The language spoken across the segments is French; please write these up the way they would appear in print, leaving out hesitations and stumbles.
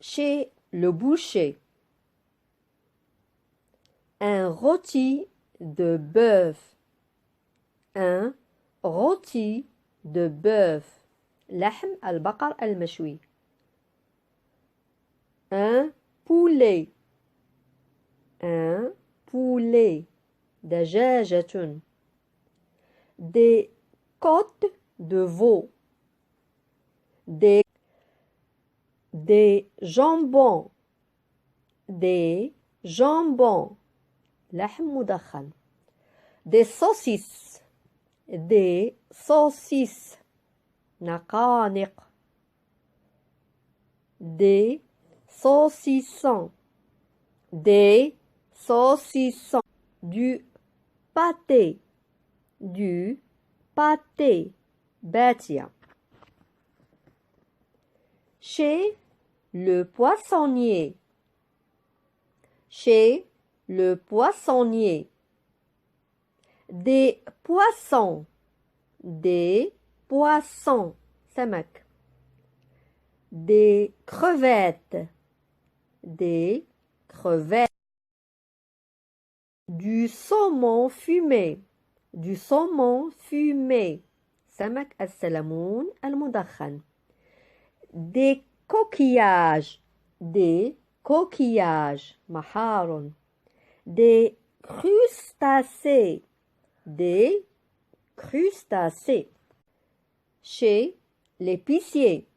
chez le boucher. Un rôti de bœuf. Un rôti de bœuf. لحم البقر المشوي. Un poulet. Un poulet. دجاجة. Des côtes de veau. Des jambons. Des jambons. لحم مدخن. Des saucisses. Des saucisses. نقانق. Des saucissons. Des saucissons. Du pâté. Du pâté. Bâtia. Chez le poissonnier. Chez le poissonnier. Des poissons. Des poissons. سمك. Des crevettes. Des crevettes. Du saumon fumé. Du saumon fumé. سمك السلمون المدخن. Des coquillages. Des coquillages. محار. Des crustacés. Des crustacés. Chez l'épicier.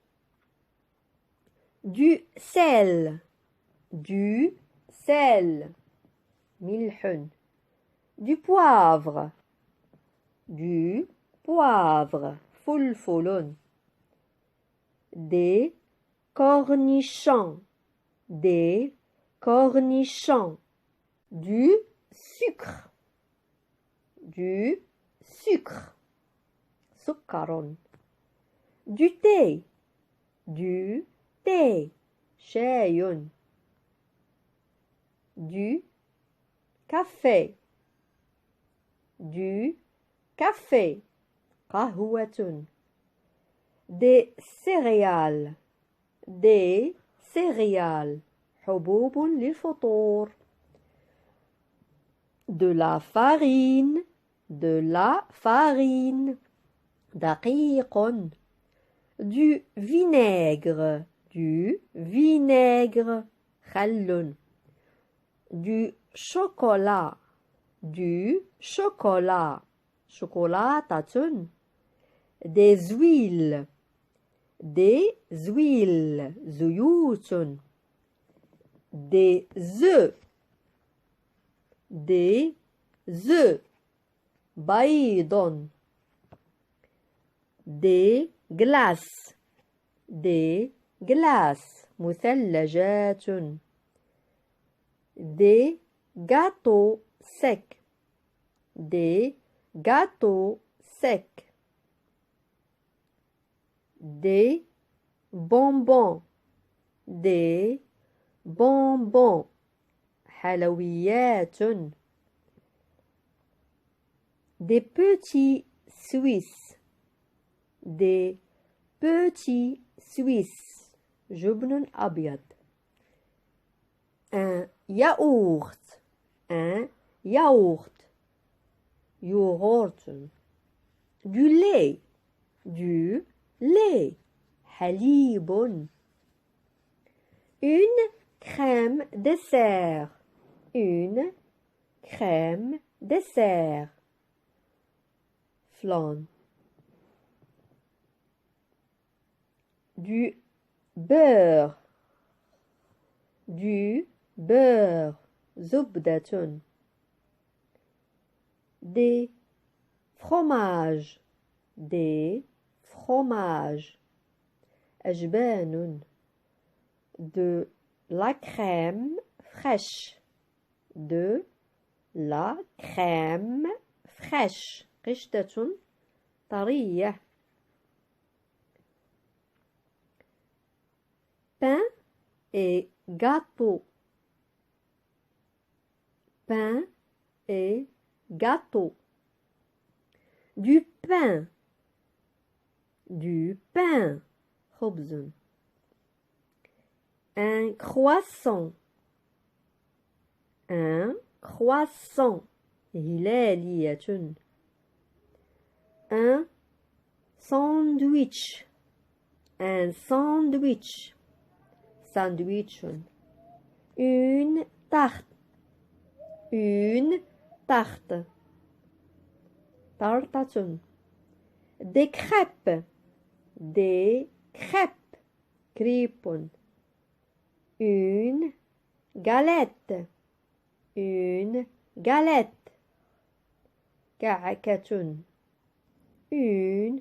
Du sel. Du sel. ملح. Du poivre. Du poivre. فلفل. Des cornichons. Des cornichons. Du sucre. Du sucre. سكر. Du thé. Du thé. شاي. Du café. Du café. قهوة. Des céréales. Des céréales. حبوب للفطور. De la farine. De la farine. دقيق. Du vinaigre. Du vinaigre. خل. Du chocolat. Du chocolat. شوكولاتة. Des huiles. Des huiles. زيوت. Des œufs. Des œufs. بيض. Des glaces. Des glaces. مثلجات. Des gâteaux secs. Des gâteaux secs. Des bonbons. Des bonbons. حلويات. Des petits Suisses. Des petits Suisses. جبن أبيض. Un yaourt. Un yaourt. يوغورت. Du lait. Du lait. حليب. Une crème dessert. Une crème dessert. Flan. Du beurre. Du beurre. زبدة. Des fromages. Des fromages. أجبان. De la crème fraîche. De la crème fraîche. قشطة طرية. Pain et gâteau. Pain et gâteau. Du pain. Du pain. خبز. un croissant, un croissant, هلالية, un sandwich, un sandwich, sandwich, une tarte, tartatun, des crêpes, crêpon, une galette, كعكة, une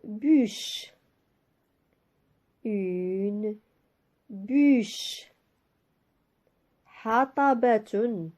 bûche, حطبة.